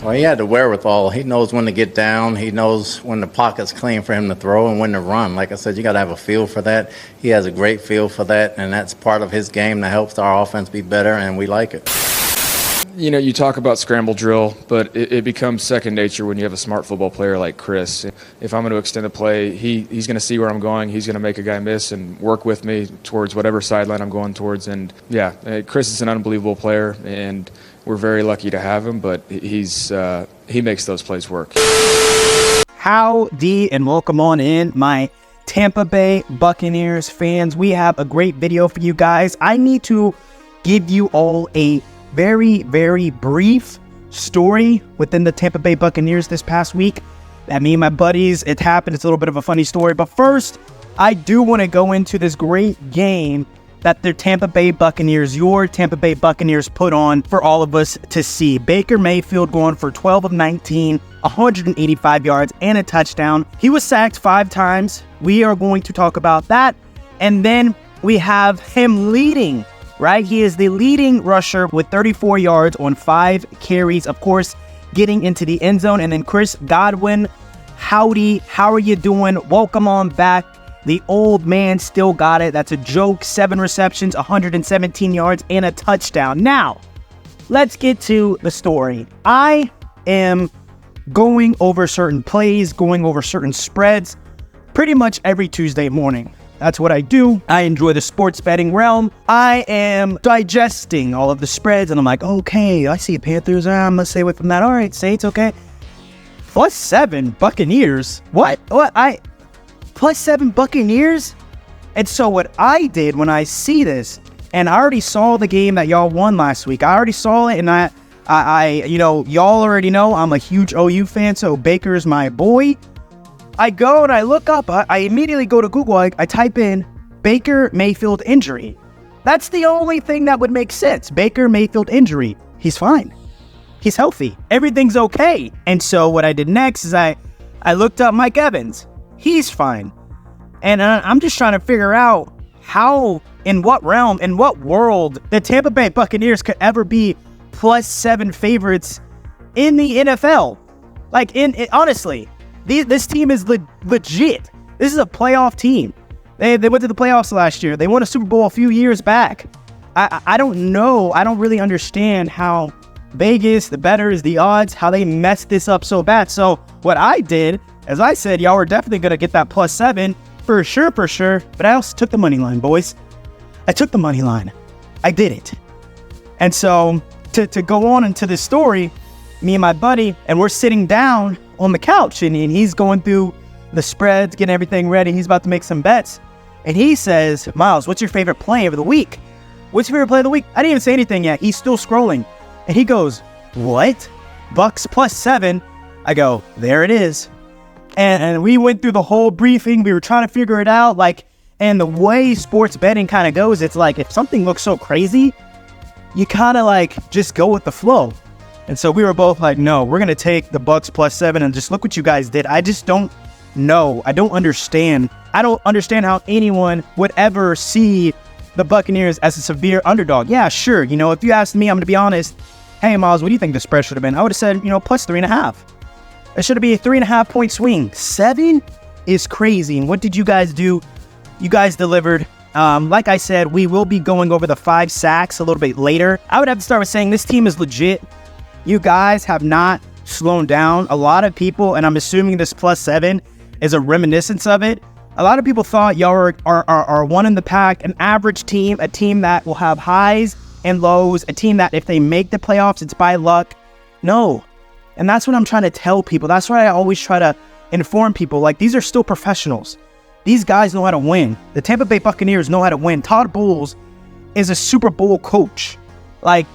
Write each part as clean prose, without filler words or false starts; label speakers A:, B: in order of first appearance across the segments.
A: Well, he had the wherewithal. He knows when to get down. He knows when the pocket's clean for him to throw and when to run. Like I said, you got to have a feel for that. He has a great feel for that, and that's part of his game that helps our offense be better, and we like it.
B: You know, you talk about scramble drill, but it becomes second nature when you have a smart football player like Chris. If I'm going to extend a play, he's going to see where I'm going. He's going to make a guy miss and work with me towards whatever sideline I'm going towards. And, yeah, Chris is an unbelievable player, and we're very lucky to have him, but he makes those plays work.
C: Howdy, and welcome on in, my Tampa Bay Buccaneers fans. We have a great video for you guys. I need to give you all a very, very brief story within the Tampa Bay Buccaneers this past week that me and my buddies, it happened. It's a little bit of a funny story. But first, I do want to go into this great game that the Tampa Bay Buccaneers, your Tampa Bay Buccaneers, put on for all of us to see. Baker Mayfield going for 12 of 19, 185 yards and a touchdown. He was sacked 5 times. We are going to talk about that. And then we have him leading, right? He is the leading rusher with 34 yards on 5 carries, of course, getting into the end zone. And then Chris Godwin, howdy, how are you doing? Welcome on back. The old man still got it. That's a joke. 7 receptions, 117 yards, and a touchdown. Now, let's get to the story. I am going over certain plays, going over certain spreads, pretty much every Tuesday morning. That's what I do. I enjoy the sports betting realm. I am digesting all of the spreads, and I'm like, okay, I see Panthers. I'm going to stay away from that. All right, Saints, okay. +7 Buccaneers. What? +7 Buccaneers? And so what I did when I see this, and I already saw the game that y'all won last week. I already saw it, and I you know, y'all already know I'm a huge OU fan, so Baker's my boy. I go and I look up, I immediately go to Google, I type in Baker Mayfield injury. That's the only thing that would make sense. Baker Mayfield injury. He's fine. He's healthy. Everything's okay. And so what I did next is I looked up Mike Evans. He's fine. And I'm just trying to figure out how, in what realm, in what world, the Tampa Bay Buccaneers could ever be +7 favorites in the NFL. Like, honestly, this team is legit. This is a playoff team. They went to the playoffs last year. They won a Super Bowl a few years back. I don't know. I don't really understand how Vegas, the bettors, the odds, how they messed this up so bad. So what I did, as I said, y'all were definitely going to get that +7 for sure. But I also took the money line, boys. I took the money line. I did it. And so to go on into this story, me and my buddy, and we're sitting down on the couch, and he's going through the spreads, getting everything ready. He's about to make some bets. And he says, Miles, what's your favorite play of the week? What's your favorite play of the week? I didn't even say anything yet. He's still scrolling. And he goes, what? Bucks +7. I go, there it is. And we went through the whole briefing. We were trying to figure it out. And the way sports betting kind of goes, it's like if something looks so crazy, you kind of just go with the flow. And so we were both like, no, we're going to take the Bucks +7 and just look what you guys did. I just don't know. I don't understand. I don't understand how anyone would ever see the Buccaneers as a severe underdog. Yeah, sure. You know, if you asked me, I'm going to be honest. Hey, Miles, what do you think the spread should have been? I would have said, +3.5. It should be a 3.5 point swing. 7 is crazy. And what did you guys do? You guys delivered. Like I said, we will be going over the 5 sacks a little bit later. I would have to start with saying this team is legit. You guys have not slowed down. A lot of people, and I'm assuming this +7 is a reminiscence of it. A lot of people thought y'all are one in the pack, an average team, a team that will have highs and lows, a team that if they make the playoffs, it's by luck. No. And that's what I'm trying to tell people. That's why I always try to inform people. These are still professionals. These guys know how to win. The Tampa Bay Buccaneers know how to win. Todd Bowles is a Super Bowl coach. I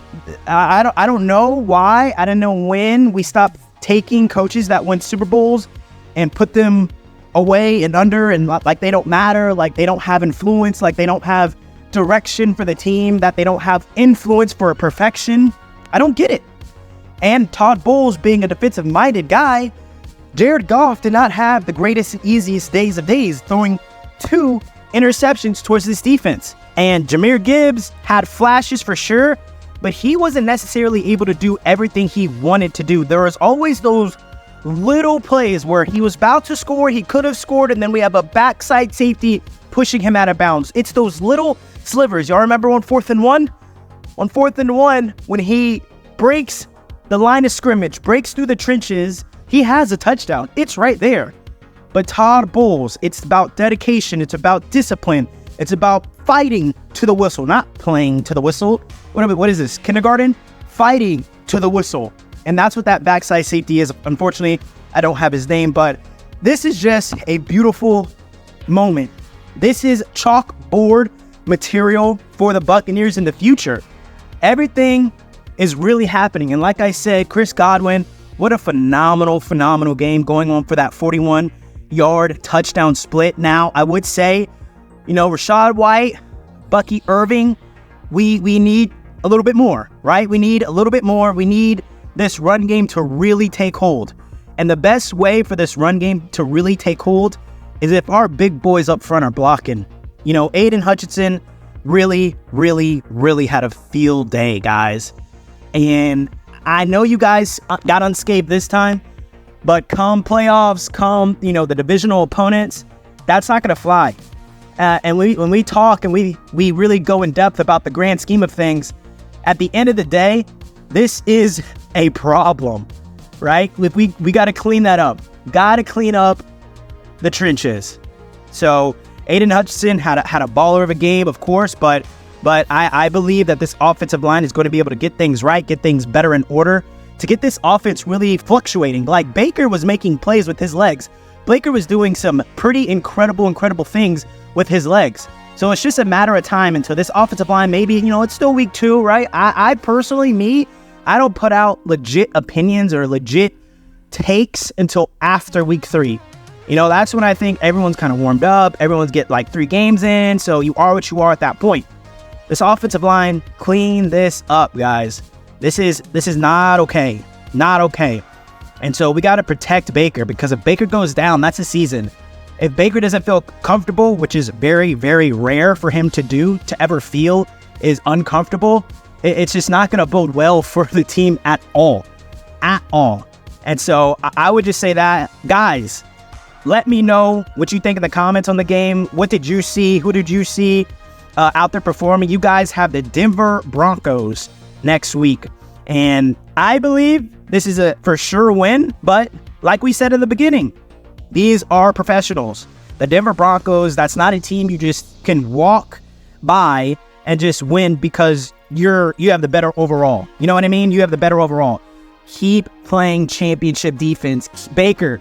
C: don't know why. I don't know when we stopped taking coaches that win Super Bowls and put them away and under, and they don't matter, they don't have influence, they don't have direction for the team, that they don't have influence for perfection. I don't get it. And Todd Bowles being a defensive-minded guy, Jared Goff did not have the greatest and easiest days of days, throwing 2 interceptions towards this defense. And Jahmyr Gibbs had flashes for sure, but he wasn't necessarily able to do everything he wanted to do. There was always those little plays where he was about to score, he could have scored, and then we have a backside safety pushing him out of bounds. It's those little slivers. Y'all remember on 4th and 1? On 4th and 1, when he breaks the line of scrimmage, breaks through the trenches, he has a touchdown. It's right there. But Todd Bowles, it's about dedication. It's about discipline. It's about fighting to the whistle, not playing to the whistle. What is this, kindergarten? Fighting to the whistle. And that's what that backside safety is. Unfortunately, I don't have his name, but this is just a beautiful moment. This is chalkboard material for the Buccaneers in the future. Everything is really happening. And like I said, Chris Godwin, what a phenomenal game going on for that 41-yard touchdown split. Now, I would say, Rachaad White, Bucky Irving, we need a little bit more, right? We need a little bit more. We need this run game to really take hold. And the best way for this run game to really take hold is if our big boys up front are blocking. Aiden Hutchinson really had a field day, guys. And I know you guys got unscathed this time, but come playoffs, the divisional opponents, that's not going to fly. And when we talk and we really go in depth about the grand scheme of things, at the end of the day, this is a problem, right? We got to clean that up. Got to clean up the trenches. So Aiden Hutchinson had a baller of a game, of course, but I believe that this offensive line is going to be able to get things right, get things better in order, to get this offense really fluctuating. Like Baker was making plays with his legs. Baker was doing some pretty incredible things with his legs. So it's just a matter of time until this offensive line, maybe, it's still week 2, right? I personally, I don't put out legit opinions or legit takes until after week 3. That's when I think everyone's kind of warmed up. Everyone's get like 3 games in. So you are what you are at that point. This offensive line, clean this up, guys. This is not okay. Not okay. And so we got to protect Baker, because if Baker goes down, that's a season. If Baker doesn't feel comfortable, which is very rare for him to do, to ever feel is uncomfortable, it's just not going to bode well for the team at all. At all. And so I would just say that, guys, let me know what you think in the comments on the game. What did you see? Who did you see out there performing? You guys have the Denver Broncos next week. And I believe this is a for sure win. But like we said in the beginning, these are professionals. The Denver Broncos, that's not a team you just can walk by and just win because you have the better overall. You know what I mean? You have the better overall. Keep playing championship defense. Baker,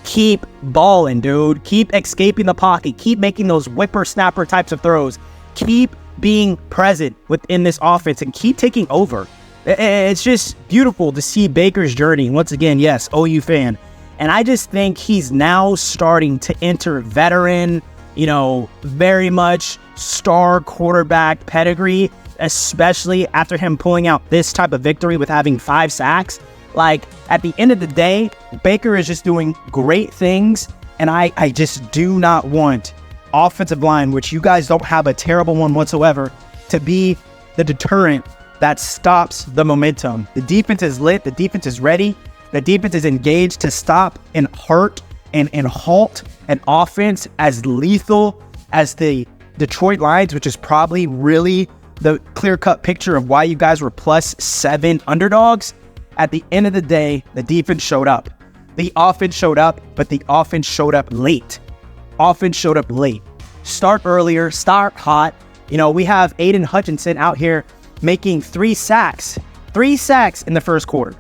C: keep balling, dude. Keep escaping the pocket. Keep making those whippersnapper types of throws. Keep being present within this offense and keep taking over. It's just beautiful to see Baker's journey. Once again, yes, OU fan. And I just think he's now starting to enter veteran, very much star quarterback pedigree, especially after him pulling out this type of victory with having 5 sacks. Like, at the end of the day, Baker is just doing great things, and I just do not want offensive line, which you guys don't have a terrible one whatsoever, to be the deterrent that stops the momentum. The defense is lit. The defense is ready. The defense is engaged to stop and hurt and halt an offense as lethal as the Detroit Lions, which is probably really the clear-cut picture of why you guys were +7 underdogs. At the end of the day, the defense showed up. The offense showed up, but the offense showed up late. Offense showed up late. Start earlier, start hot. We have Aiden Hutchinson out here making 3 sacks. 3 sacks in the first quarter.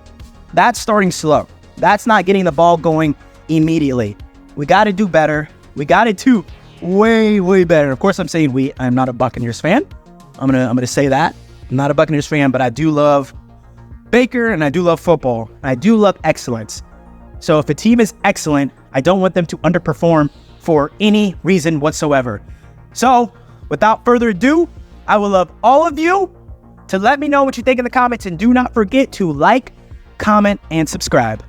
C: That's starting slow. That's not getting the ball going immediately. We got to do better. We got to do way better. Of course, I'm saying we. I'm not a Buccaneers fan. I'm gonna say that. I'm not a Buccaneers fan, but I do love Baker and I do love football. I do love excellence. So if a team is excellent, I don't want them to underperform for any reason whatsoever. So without further ado, I would love all of you to let me know what you think in the comments, and do not forget to like, comment, and subscribe.